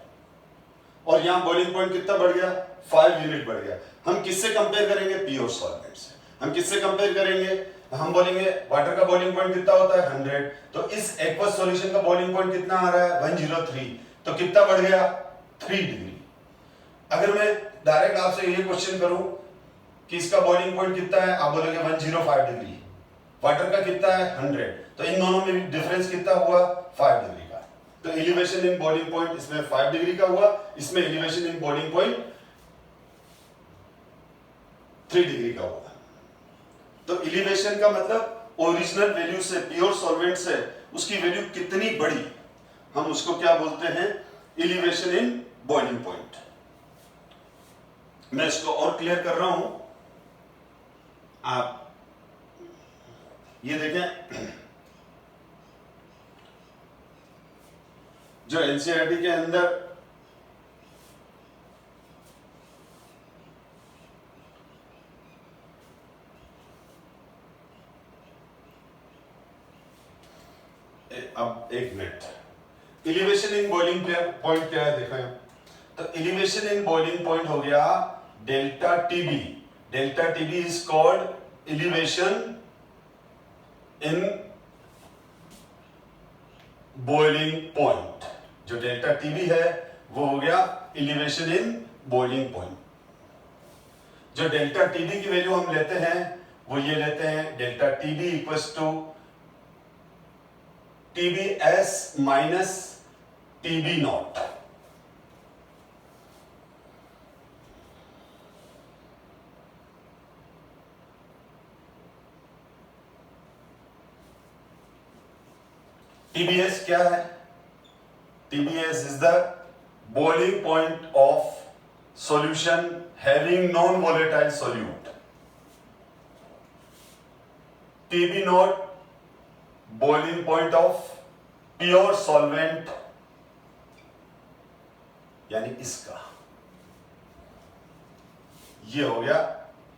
और यहां बॉइलिंग पॉइंट कितना बढ़ गया? 5 यूनिट बढ़ गया। हम किससे कंपेयर करेंगे? प्योर सॉल्वेंट से। हम किससे कंपेयर करेंगे? हम बोलेंगे वाटर का बॉइलिंग पॉइंट कितना होता है? 100। तो इस एक्वस सॉल्यूशन का बॉइलिंग पॉइंट कितना आ रहा है? 103। तो कितना बढ़ गया? 3 डिग्री। अगर मैं डायरेक्ट आपसे ये क्वेश्चन करूं कि इसका बॉइलिंग पॉइंट कितना है, आप बोलेंगे 105 डिग्री। वाटर का कितना है? 100। तो इन दोनों में डिफरेंस कितना हुआ? 5 डिग्री का। तो एलिवेशन इन बॉइलिंग पॉइंट इसमें 5 डिग्री का हुआ, इसमें elevation in boiling point 3 degree का होगा। तो एलिवेशन का मतलब ओरिजिनल वैल्यू से, प्योर सॉल्वेंट से उसकी वैल्यू कितनी बड़ी, हम उसको क्या बोलते हैं? Elevation in boiling point. मैं इसको और क्लियर कर रहा हूं, आप ये देखें, जो एनसीईआरटी के अंदर अब एक minute, elevation in boiling point क्या है देखो। तो एलिवेशन इन बॉइलिंग पॉइंट हो गया delta TB. Delta TB is called elevation in boiling point. जो डेल्टा टीबी है वो हो गया एलिवेशन इन बॉइलिंग पॉइंट। जो डेल्टा टीबी की वैल्यू हम लेते हैं वो ये लेते हैं, delta TB equals to TBS minus TB naught. TBS क्या है? TBS is the boiling point of solution having non-volatile solute. TB naught boiling point of pure solvent, यानी इसका ये हो गया,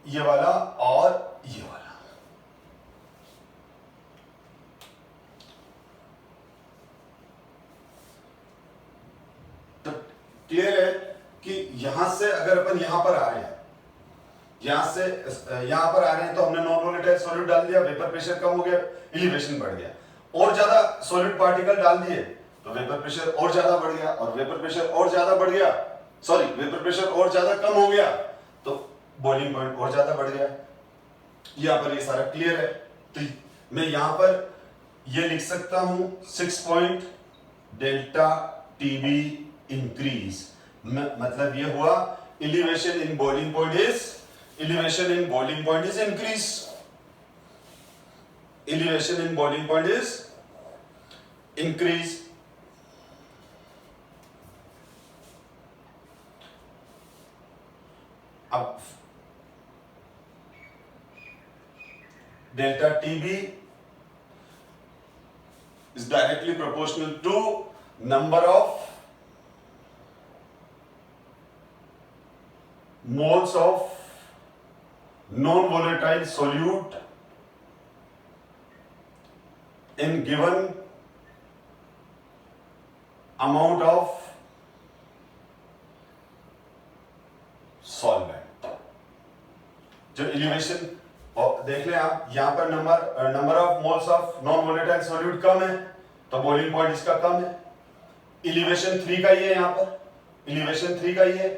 ये वाला और ये वाला। तो क्लियर है कि यहां से अगर अपन यहां पर आ रहे हैं, यहां से यहां पर आ रहे हैं, तो हमने नॉन वोलेटाइल सॉल्यूट डाल दिया, वेपर प्रेशर कम हो गया, एलिवेशन बढ़ गया। और ज्यादा सॉलिड पार्टिकल डाल दिए तो वेपर प्रेशर और ज्यादा बढ़ गया, और वेपर प्रेशर और ज्यादा बढ़ गया, सॉरी वेपर प्रेशर और ज्यादा कम हो गया तो बॉइलिंग पॉइंट और ज्यादा बढ़ गया। यहां पर ये सारा क्लियर है। तो मैं यहां पर ये लिख सकता हूं 6 पॉइंट डेल्टा टीबी इंक्रीज, मतलब ये हुआ elevation in boiling point is increase. Elevation in boiling point is increase. अब delta TB is directly proportional to number of moles of non-volatile solute in given amount of solvent. जो elevation देख लें आप, यहां पर number of moles of non volatile solute कम है तो बॉइलिंग पॉइंट इसका कम है। एलिवेशन 3 का ही है, यहां पर एलिवेशन 3 का ही है,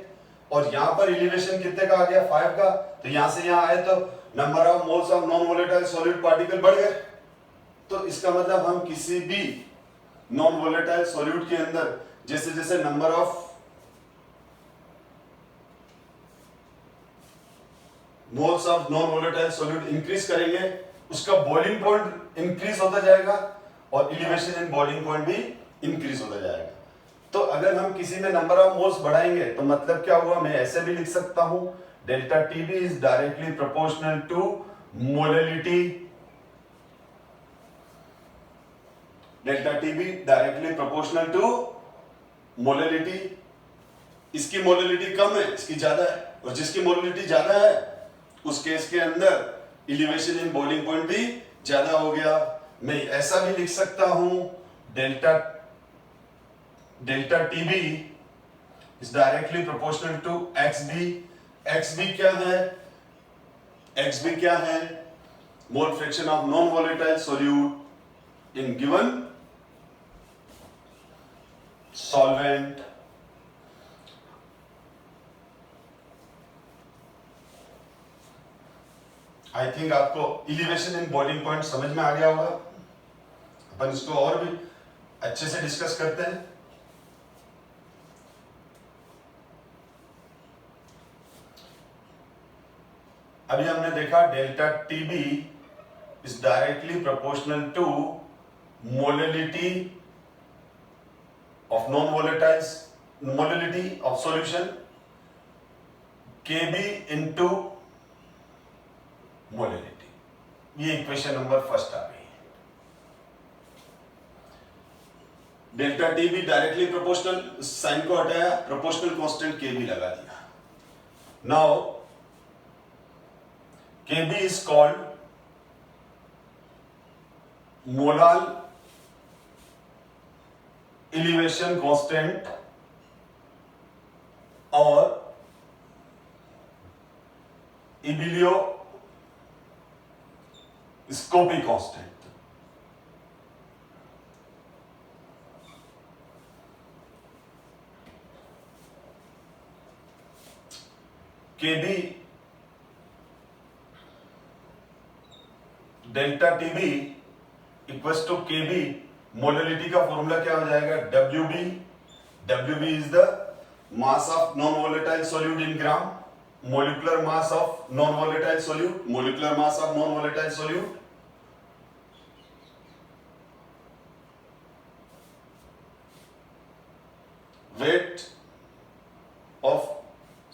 और यहां पर एलिवेशन कितने का आ गया 5 का, तो यहां से यहां आए तो number of moles of non volatile solute particle बढ़ गए। तो इसका मतलब हम किसी भी नॉन वोलेटाइल सॉल्यूट के अंदर जैसे जैसे number of moles of non volatile solute increase करेंगे, उसका बॉइलिंग पॉइंट इंक्रीज होता जाएगा और एलिवेशन इन बॉइलिंग पॉइंट भी इंक्रीज होता जाएगा। तो अगर हम किसी में नंबर ऑफ मोल्स बढ़ाएंगे तो मतलब क्या हुआ, मैं ऐसे भी लिख सकता हूं delta TB is directly proportional to molality, delta TB directly proportional to molality. इसकी मोलैलिटी कम है, इसकी ज्यादा है, और जिसकी मोलैलिटी ज्यादा है उस केस के अंदर एलिवेशन इन बॉइलिंग पॉइंट भी ज्यादा हो गया। मैं ऐसा भी लिख सकता हूं delta TB is directly proportional to XB. XB क्या है, एक्सबी क्या है, mole fraction of non volatile solute in given solvent. I think आपको एलिवेशन इन बॉइलिंग पॉइंट समझ में आ गया होगा। अपन इसको और भी अच्छे से डिस्कस करते हैं। अभी हमने देखा delta TB is directly proportional to molality of non volatiles, molality of solution, KB into molality. ये इक्वेशन नंबर फर्स्ट आ गई। डेल्टा टी भी डायरेक्टली प्रोपोर्शनल, साइन को हटाया, प्रोपोर्शनल कांस्टेंट के बी लगा दिया। Now K B is called molal elevation constant और ebullioscopy constant. KB delta TB equals to KB, molality का फॉर्मूला क्या हो जाएगा, WB. WB is the mass of non volatile solute in gram, molecular mass of non volatile solute, molecular mass of non volatile solute. Weight of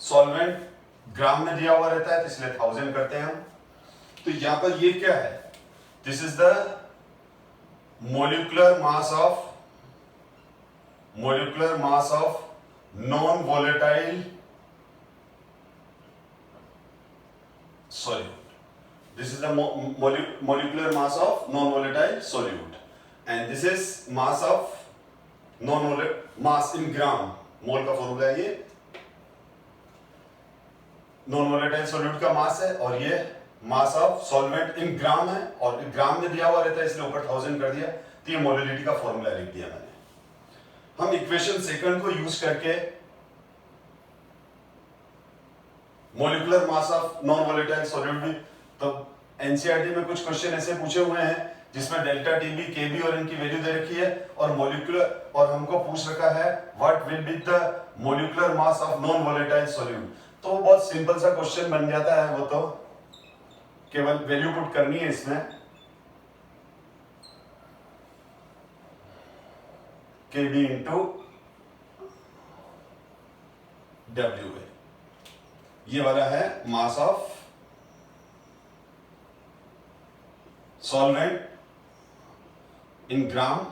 solvent gram में दिया हुआ रहता है तो इसलिए 1000 करते हैं हम। तो यहां पर ये क्या है, this is the molecular mass of non volatile solute. This is the molecular mass of non-volatile solute, and this is mass of mass in gram. मोल का फॉर्मूला है ये, नॉन वोलेटाइल सॉल्यूट का मास है और ये मास ऑफ सॉल्वेंट इन ग्राम है, और ग्राम में दिया हुआ रहता है इसलिए ऊपर 1000 कर दिया। तो ये मोलैलिटी का फॉर्मूला लिख दिया मैंने। हम इक्वेशन सेकंड को यूज करके molecular mass of non volatile solute भी, तो एनसीईआरटी में कुछ क्वेश्चन ऐसे पूछे हुए हैं जिसमें डेल्टा टीबी, केबी और इनकी वैल्यू दे रखी है, और मोलिकुलर, और हमको पूछ रखा है what will be the molecular mass of non volatile solute. तो बहुत सिंपल सा क्वेश्चन बन जाता है, वो तो केवल वैल्यू पुट करनी है इसमें, केबी इंटू डब्ल्यू है, ये वाला है मास ऑफ सॉल्वेंट इन ग्राम।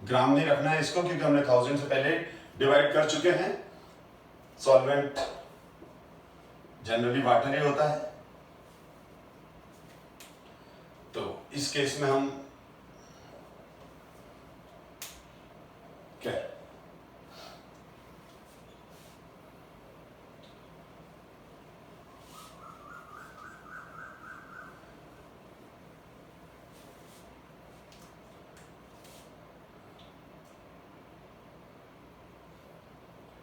ग्राम नहीं रखना है इसको क्योंकि हमने 1000 से पहले डिवाइड कर चुके हैं। सॉल्वेंट जनरली वाटर ही होता है। तो इस केस में हम क्या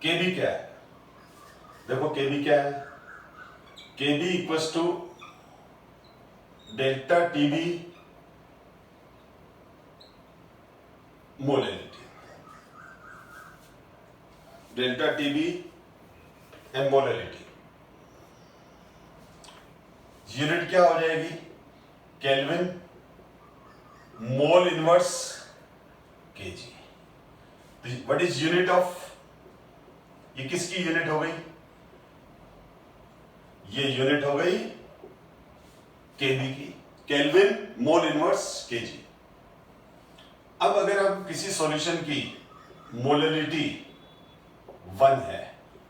केबी क्या है? देखो केबी क्या है, KB equals to delta TB molality, delta TB and molality. Unit क्या हो जाएगी? Kelvin mole inverse kg. What is unit of, ये किसकी यूनिट हो गई? ये यूनिट हो गई केबी की, केल्विन मोल इनवर्स केजी। अब अगर हम किसी सॉल्यूशन की मोलैलिटी 1 है,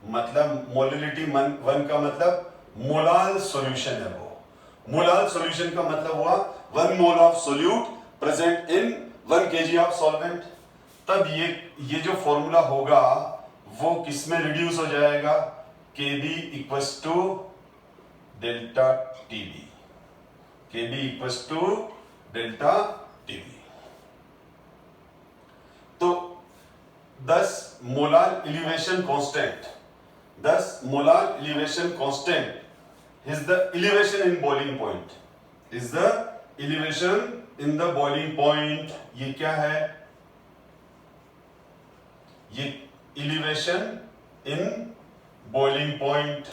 मतलब मोलैलिटी 1 का मतलब मोलाल सॉल्यूशन है वो। मोलाल सॉल्यूशन का मतलब हुआ 1 mole of solute present in 1 kg of solvent. तब ये जो फॉर्मूला होगा वो किस में रिड्यूस हो जाएगा? Kb equals to delta TB, Kb equals to delta TB. तो 10 molar elevation constant, 10 molar elevation constant is the elevation in boiling point, is the elevation in the boiling point. ये क्या है? ये एलिवेशन इन बॉइलिंग पॉइंट।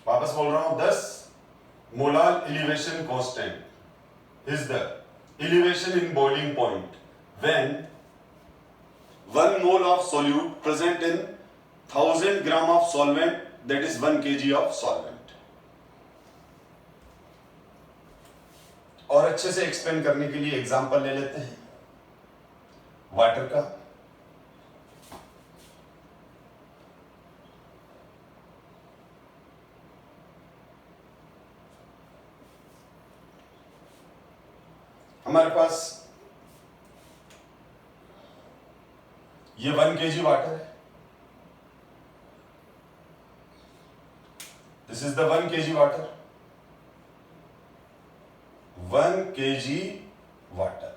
वापस बोल रहा हूं, 10 molar elevation constant is the elevation in boiling point when 1 mole of solute present in 1000 gram of solvent, that is 1 kg of solvent। और अच्छे से एक्सप्लेन करने के लिए एग्जांपल ले लेते हैं वाटर का। हमारे पास ये 1 kg वाटर है, this is the 1 kg water, 1 kg water,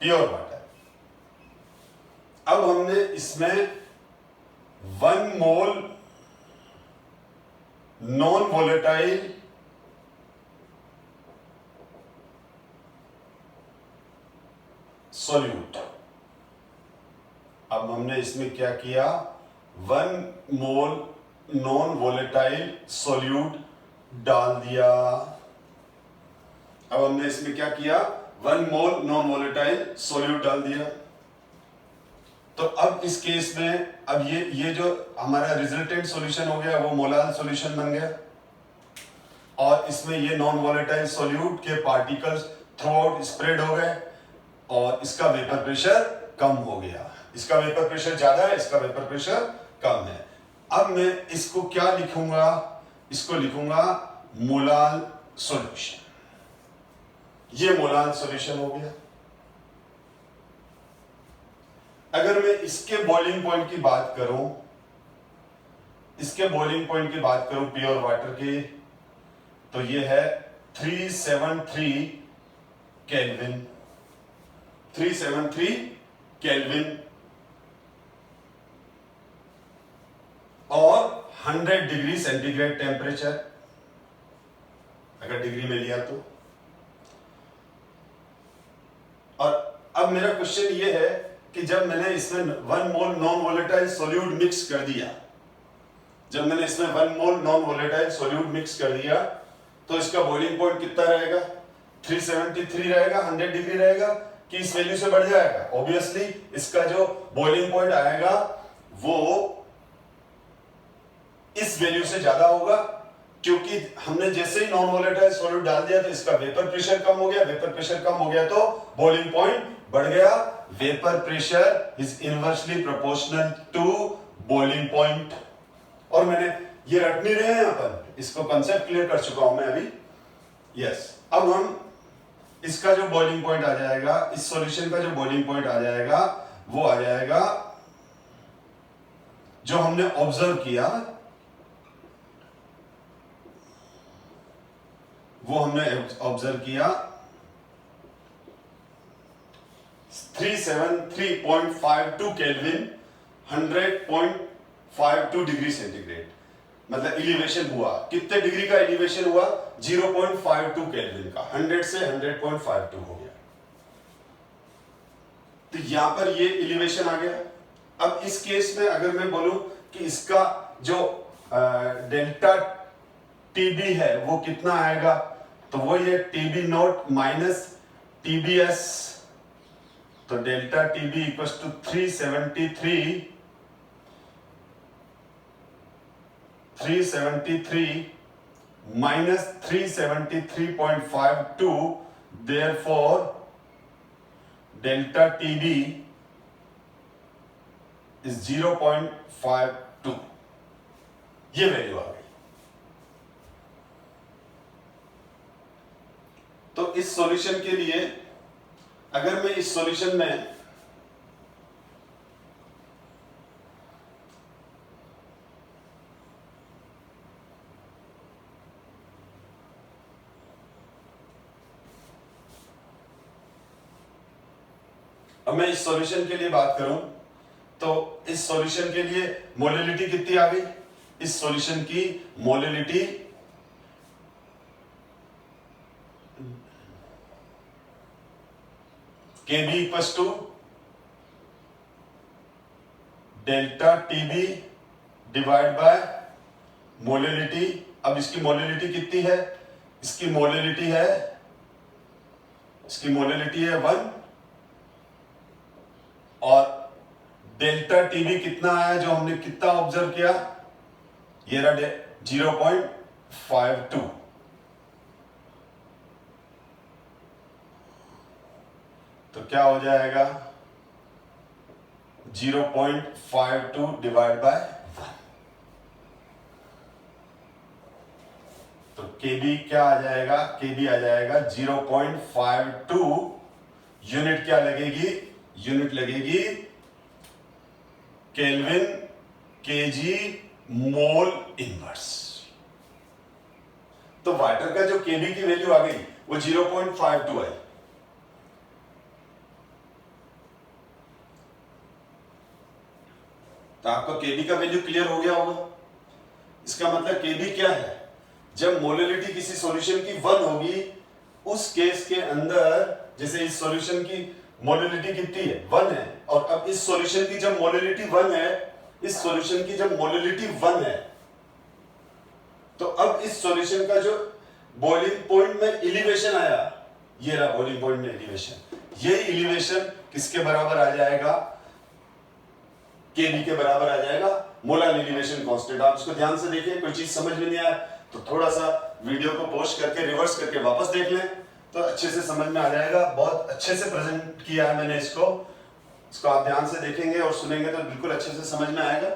pure water. अब हमने इसमें 1 मोल नॉन वोलेटाइल सॉल्यूट, अब हमने इसमें क्या किया? 1 मोल नॉन वोलेटाइल सॉल्यूट डाल दिया। अब हमने इसमें क्या किया? 1 मोल नॉन वोलेटाइल सॉल्यूट डाल दिया। तो अब इस केस में अब ये जो हमारा रिजल्टेंट सॉल्यूशन हो गया वो मोलाल सॉल्यूशन बन गया, और इसमें ये नॉन वोलेटाइल सॉल्यूट के पार्टिकल्स थ्रू आउट स्प्रेड हो गए, और इसका वेपर प्रेशर कम हो गया। इसका वेपर प्रेशर ज्यादा है, इसका वेपर प्रेशर कम है। अब मैं इसको क्या लिखूंगा? इसको लिखूंगा मोलाल सॉल्यूशन। ये मोलाल सॉल्यूशन हो गया। अगर मैं इसके बॉइलिंग पॉइंट की बात करूं, इसके बॉइलिंग पॉइंट की बात करूं प्योर वाटर के, तो ये है 373 केल्विन, 373 केल्विन, और 100 डिग्री सेंटीग्रेड टेम्परेचर, अगर डिग्री में लिया तो। और अब मेरा क्वेश्चन ये है कि जब मैंने इसमें 1 mole non volatile solute mix कर दिया, जब मैंने इसमें 1 mole non volatile solute mix कर दिया, तो इसका बॉइलिंग पॉइंट कितना रहेगा? 373 रहेगा, 100 डिग्री रहेगा, कि इस वैल्यू से बढ़ जाएगा? ऑब्वियसली इसका जो बॉइलिंग पॉइंट आएगा वो इस वैल्यू से ज्यादा होगा, क्योंकि हमने जैसे ही नॉन वोलेटाइल सॉल्यूट डाल दिया तो इसका वेपर प्रेशर कम हो गया, वेपर प्रेशर कम हो गया तो बॉइलिंग पॉइंट बढ़ गया। Vapour pressure is inversely proportional to boiling point. और मैंने ये रट नहीं रहे हैं अपन, इसको कंसेप्ट क्लियर कर चुका हूं मैं अभी। यस, अब हम इसका जो बॉइलिंग पॉइंट आ जाएगा, इस सॉल्यूशन का जो बॉइलिंग पॉइंट आ जाएगा वो आ जाएगा जो हमने ऑब्जर्व किया, वो हमने ऑब्जर्व किया 373.52 केल्विन 100.52 डिग्री सेंटीग्रेड, मतलब एलिवेशन हुआ कितने डिग्री का एलिवेशन हुआ 0.52 केल्विन का, 100 से 100.52 हो गया। तो यहां पर ये एलिवेशन आ गया। अब इस केस में अगर मैं बोलूं कि इसका जो डेल्टा टीबी है वो कितना आएगा, तो वो ये टीबी नॉट माइनस टीबीएस, तो delta TB equals to 373 minus 373.52, therefore delta TB is 0.52, ये वैल्यू आ गई। तो इस सॉल्यूशन के लिए अगर मैं इस सॉल्यूशन में अब मैं इस सॉल्यूशन के लिए बात करूं तो इस सॉल्यूशन के लिए मोलिलिटी कितनी आ गई, इस सॉल्यूशन की molality Kb equals to delta TB divide by molality. अब इसकी मोलिलिटी कितनी है, इसकी मोलिलिटी है 1, और डेल्टा टीबी कितना आया जो हमने कितना ऑब्जर्व किया, ये रहा 0.52, तो क्या हो जाएगा 0.52 डिवाइड बाय 1, तो केबी क्या आ जाएगा, केबी आ जाएगा 0.52, यूनिट क्या लगेगी, यूनिट लगेगी केल्विन केजी मोल इनवर्स। तो वाटर का जो केबी की वैल्यू आ गई वो 0.52 आई। तो आपको केबी का वैल्यू क्लियर हो गया होगा। इसका मतलब केबी क्या है, जब मोलिलिटी किसी सॉल्यूशन की 1 होगी उस केस के अंदर, जैसे इस सॉल्यूशन की मोलिलिटी कितनी है 1 है, और अब इस सॉल्यूशन की जब मोलिलिटी 1 है, इस सॉल्यूशन की जब मोलिलिटी 1 है, तो अब इस सॉल्यूशन का जो बॉइलिंग पॉइंट में एलिवेशन आया, ये रहा बॉइलिंग पॉइंट में एलिवेशन, ये एलिवेशन किसके बराबर आ जाएगा, केबी के बराबर आ जाएगा, मोलर एलिवेशन कांस्टेंट। आप इसको ध्यान से देखिए, कोई चीज समझ में नहीं आया तो थोड़ा सा वीडियो को पॉज करके रिवर्स करके वापस देख लें तो अच्छे से समझ में आ जाएगा। बहुत अच्छे से प्रेजेंट किया है मैंने इसको आप ध्यान से देखेंगे और सुनेंगे तो बिल्कुल अच्छे से समझ में आएगा।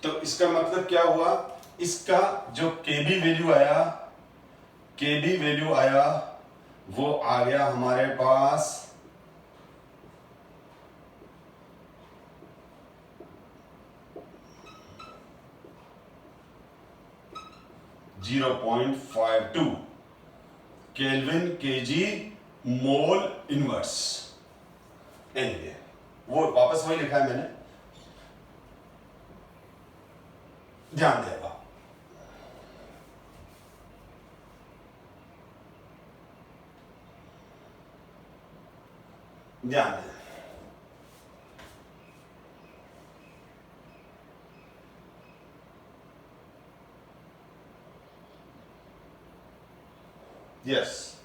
तो इसका मतलब क्या हुआ, इसका जो केबी वैल्यू आया वो आ गया हमारे पास 0.52 kelvin KG mole inverse. Anyway वो वापस वही लिखा है मैंने, ध्यान देगा। ध्यान दें, yes,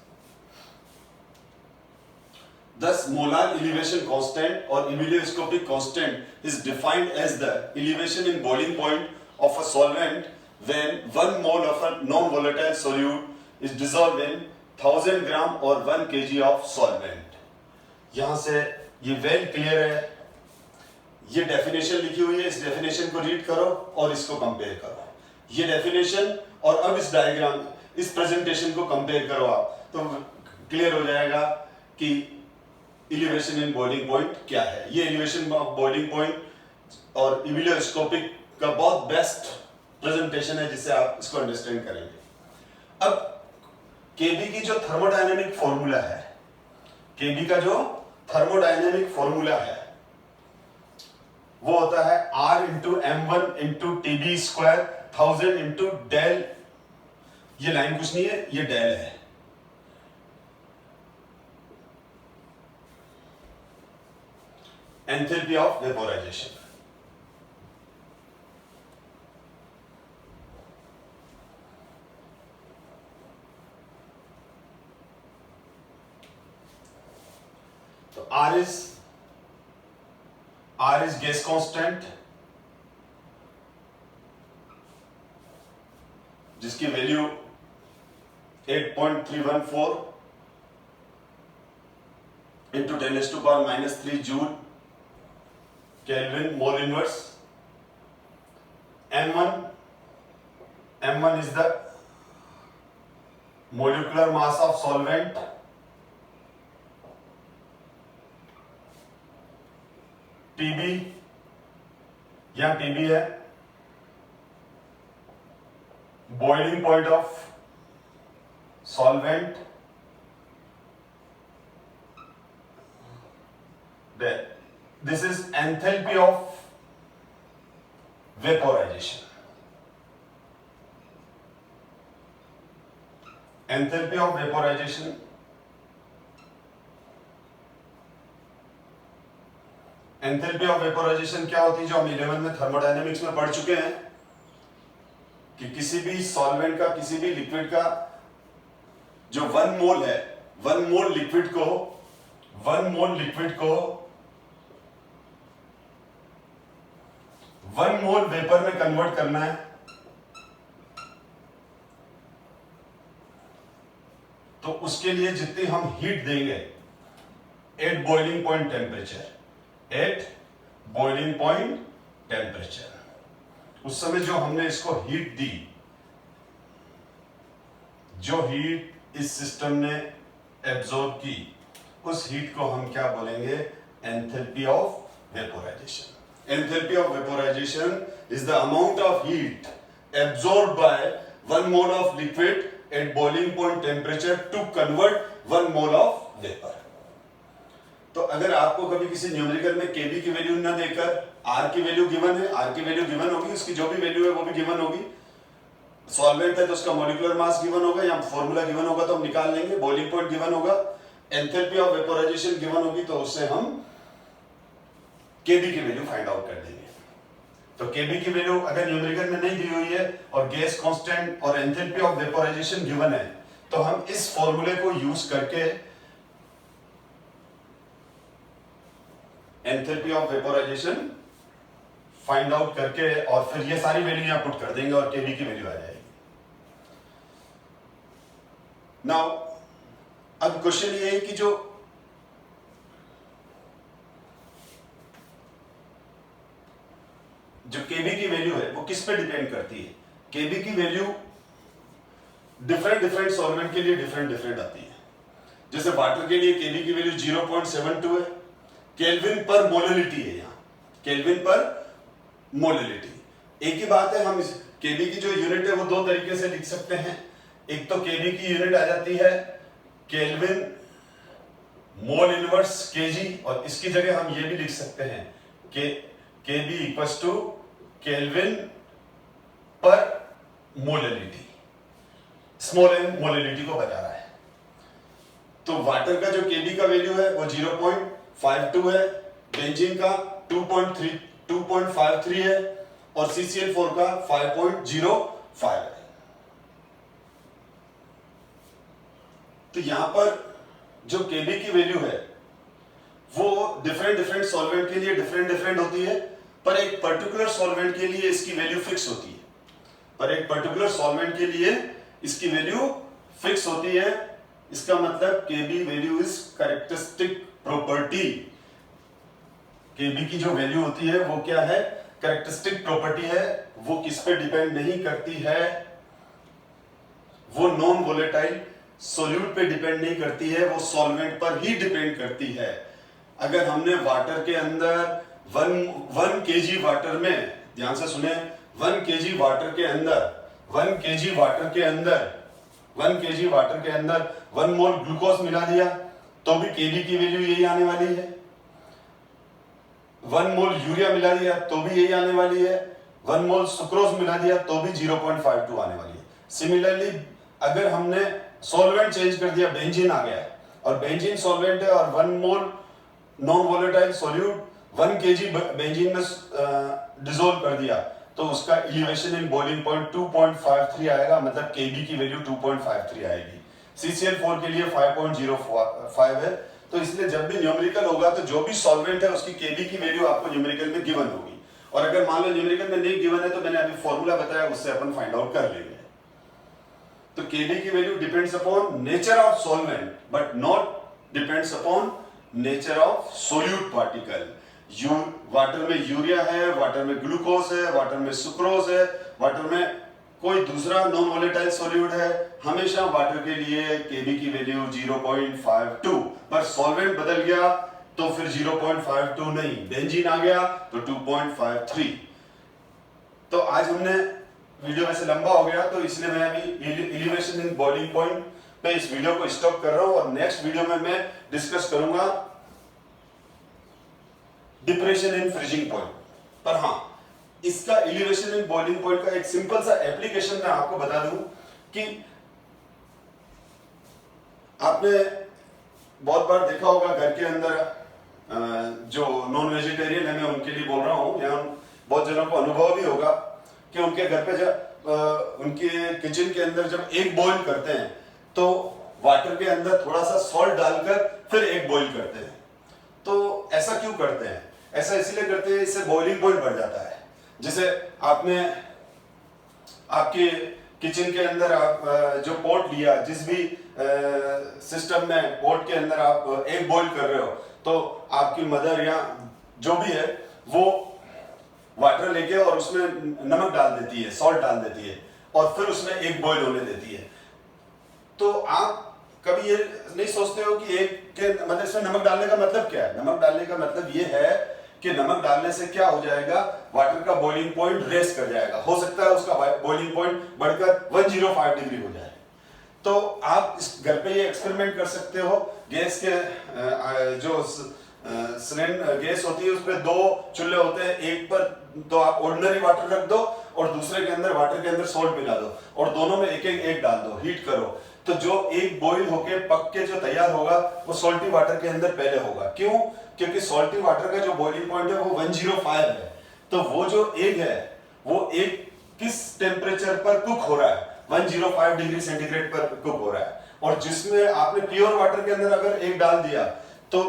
thus molar elevation constant or ebullioscopic constant is defined as the elevation in boiling point of a solvent when 1 mole of a non-volatile solute is dissolved in 1000 gram or 1 kg of solvent। यहां से ये well clear है, ये definition लिखी हुई है, इस definition को रीड करो और इसको कंपेयर करो। ये डेफिनेशन और अब इस डायग्राम, इस प्रेजेंटेशन को कंपेयर करो आप, तो क्लियर हो जाएगा कि एलिवेशन इन बॉइलिंग पॉइंट क्या है। ये एलिवेशन ऑफ बॉइलिंग पॉइंट और इबिलियोस्कोपिक का बहुत बेस्ट प्रेजेंटेशन है जिससे आप इसको अंडरस्टैंड करेंगे। अब केबी की जो थर्मोडायनेमिक फॉर्मूला है, केबी का जो थर्मोडायनेमिक फॉर्मूला है वो होता है R into M1 into TB square 1000 into del, ये लाइन कुछ नहीं है, ये डेल है। Enthalpy of vaporisation. तो R is gas constant जिसकी वैल्यू 8.314 into 10⁻³ joule kelvin mole inverse. M1 is the molecular mass of solvent, TB या TB है boiling point of solvent, this is enthalpy of vaporization. Enthalpy of vaporization enthalpy of vaporisation क्या होती है, जो हम 11 में थर्मोडायनेमिक्स में पढ़ चुके हैं कि किसी भी सॉल्वेंट का, किसी भी लिक्विड का जो 1 मोल है, 1 मोल लिक्विड को 1 मोल वेपर में कन्वर्ट करना है तो उसके लिए जितनी हम हीट देंगे एट बॉइलिंग पॉइंट टेम्परेचर, उस समय जो हमने इसको हीट दी, जो हीट इस सिस्टम ने एब्जॉर्ब की, उस हीट को हम क्या बोलेंगे, enthalpy of vaporisation. Enthalpy of vaporization is the amount of heat absorbed by 1 mole of liquid at boiling point temperature to convert 1 mole of vapor. तो अगर आपको कभी किसी न्यूमेरिकल में Kb की वैल्यू ना देकर R की वैल्यू गिवन है, R की वैल्यू गिवन होगी, उसकी जो भी वैल्यू है वो भी गिवन होगी, सॉल्वेंट है तो उसका मॉलिक्यूलर मास गिवन होगा या फॉर्मूला गिवन होगा तो हम निकाल लेंगे, बॉइलिंग पॉइंट गिवन होगा, एंथैल्पी ऑफ वेपोराइजेशन गिवन होगी तो उससे हम Kb की वैल्यू फाइंड आउट कर देंगे। तो Kb की वैल्यू अगर न्यूमेरिकल में नहीं दी हुई है और गैस कांस्टेंट और एंथैल्पी ऑफ वेपोराइजेशन गिवन है तो हम इस फॉर्मूले को यूज करके enthalpy of vaporisation find out करके और फिर ये सारी वैल्यू यहां पुट कर देंगे और Kb की वैल्यू आ जाएगी। नाउ अब क्वेश्चन ये है कि जो Kb की वैल्यू है वो किस पे डिपेंड करती है। Kb की वैल्यू डिफरेंट सॉल्वेंट के लिए डिफरेंट आती है। जैसे वाटर के लिए Kb की वैल्यू 0.72 है, केल्विन पर मोलरिटी है, यहाँ केल्विन पर मोलरिटी। एक ही बात है, हम इस Kb की जो यूनिट है वो दो तरीके से लिख सकते हैं। एक तो Kb की यूनिट आ जाती है केल्विन मोल इनवर्स Kg, और इसकी जगह हम ये भी लिख सकते हैं कि Kb इक्वल्स टू केल्विन पर मोलरिटी, स्मॉल एम मोलरिटी को बता रहा है। तो वाटर का जो Kb का वैल्यू है वो 0.52 है, बेंजीन का 2.53 है और CCl4 का 5.05 है। तो यहां पर जो Kb की वैल्यू है वो डिफरेंट सॉल्वेंट के लिए डिफरेंट होती है, पर एक पर्टिकुलर सॉल्वेंट के लिए इसकी वैल्यू फिक्स होती है। इसका मतलब Kb value is characteristic property. Kb की जो वैल्यू होती है वो क्या है, कैरेक्टरिस्टिक प्रॉपर्टी है वो किस पे डिपेंड नहीं करती है, वो नॉन वोलेटाइल सॉल्यूट पे डिपेंड नहीं करती है, वो सॉल्वेंट पर ही डिपेंड करती है। अगर हमने वाटर के अंदर 1 kg वाटर में, ध्यान से सुने, 1 kg वाटर के अंदर 1 kg वाटर के अंदर 1 kg वाटर के अंदर 1 मोल ग्लूकोज मिला दिया तो भी Kb की वैल्यू यही आने वाली है। 1 मोल यूरिया मिला दिया तो भी यही आने वाली है। 1 मोल सुक्रोज मिला दिया तो भी 0.52 आने वाली है। सिमिलरली अगर हमने सॉल्वेंट चेंज कर दिया, बेंजीन आ गया और बेंजीन सॉल्वेंट है और 1 mole non volatile solute 1 kg benzene में डिसॉल्व कर दिया तो उसका एलिवेशन इन बॉइलिंग पॉइंट 2.53 आएगा, मतलब Kb की वैल्यू 2.53 आएगी। CCl4 के लिए 5.05 है। तो इसलिए जब भी न्यूमेरिकल होगा तो जो भी सॉल्वेंट है उसकी Kb की वैल्यू आपको न्यूमेरिकल में गिवन होगी, और अगर मान लो न्यूमेरिकल में नहीं गिवन है तो मैंने अभी फॉर्मूला बताया उससे अपन फाइंड आउट कर लेंगे। तो Kb की value depends upon nature of solvent but not depends upon nature of solute particle. Water में यूरिया है, वाटर में ग्लूकोज है, वाटर में सुक्रोज है, वाटर में कोई दूसरा नॉन वोलेटाइल सॉल्यूट है, हमेशा वाटर के लिए Kb की वैल्यू 0.52, पर सॉल्वेंट बदल गया तो फिर 0.52 नहीं, बेंजीन आ गया तो 2.53। तो आज हमने वीडियो वैसे लंबा हो गया तो इसलिए मैं अभी एलिवेशन इन बॉइलिंग पॉइंट पे इस वीडियो को स्टॉप कर रहा हूं, और नेक्स्ट वीडियो में मैं डिस्कस करूंगा डिप्रेशन इन फ्रीजिंग पॉइंट। पर हाँ, इसका एलिवेशन इन बॉइलिंग पॉइंट का एक सिंपल सा एप्लीकेशन मैं आपको बता दूं कि आपने बहुत बार देखा होगा घर के अंदर जो नॉन वेजिटेरियन है, मैं उनके लिए बोल रहा हूं, या बहुत जनों को अनुभव भी होगा कि उनके घर पे जब उनके किचन के अंदर जब एग बॉईल करते हैं तो वाटर के अंदर थोड़ा सा सॉल्ट डालकर फिर एग बॉईल करते हैं। तो ऐसा क्यों करते हैं? ऐसा इसलिए करते हैं, इससे बॉइलिंग पॉइंट बढ़ जाता है। जैसे आपने आपके किचन के अंदर आप जो पॉट लिया, जिस भी सिस्टम में पॉट के अंदर आप एग बॉईल कर रहे हो, तो आपकी मदर या जो भी है वो वाटर लेके और उसमें नमक डाल देती है, सॉल्ट डाल देती है, और फिर उसमें एग बॉईल होने देती है। तो आप कभी ये नहीं सोचते हो कि एग के मतलब इसमें नमक डालने का मतलब क्या है? नमक डालने का मतलब ये है कि नमक डालने से क्या हो जाएगा, वाटर का बॉइलिंग पॉइंट रेस कर जाएगा, हो सकता है उसका बॉइलिंग पॉइंट बढ़कर 105 डिग्री हो जाए। तो आप इस घर पे ये एक्सपेरिमेंट कर सकते हो। गैस के जो सिलेंडर गैस होती है उस पर 2 चूल्हे होते हैं, एक पर तो आप ऑर्डिनरी वाटर रख दो और दूसरे के अंदर वाटर के अंदर सॉल्ट मिला दो और दोनों में एक एक एग डाल दो, हीट करो। तो जो एग बॉईल होके पक के जो तैयार होगा वो सॉल्टी वाटर के अंदर पहले होगा। क्यों? क्योंकि सॉल्टी वाटर का जो बॉइलिंग पॉइंट है वो 105 है। तो वो जो एग है वो एग किस टेम्परेचर पर कुक हो रहा है? 105 डिग्री सेंटीग्रेड पर कुक हो रहा है। और जिसमें आपने प्योर वाटर के अंदर अगर एग डाल दिया तो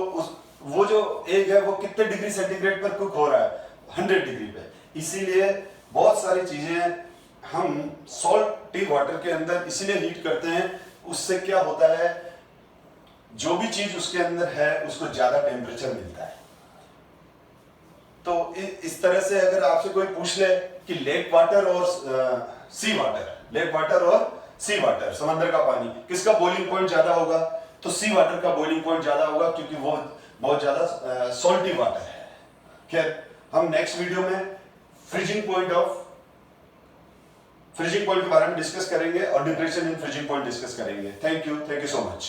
वो जो एग है वो कितने डिग्री सेंटीग्रेड पर कुक हो रहा है? 100 डिग्री पे। इसीलिए बहुत सारी चीजें हम सॉल्टी वाटर के अंदर इसलिए हीट करते हैं, उससे क्या होता है, जो भी चीज उसके अंदर है उसको ज्यादा टेम्परेचर मिलता है। तो इस तरह से अगर आपसे कोई पूछ ले कि लेक वाटर और सी वाटर, लेक वाटर और सी वाटर, समंदर का पानी, किसका बॉइलिंग पॉइंट ज्यादा होगा? तो सी वाटर का बॉइलिंग पॉइंट ज्यादा होगा, क्योंकि वो बहुत ज्यादा सॉल्टी वाटर है। खैर, हम नेक्स्ट वीडियो में फ्रीजिंग पॉइंट के बारे में डिस्कस करेंगे और depression in freezing point discuss करेंगे। Thank you so much.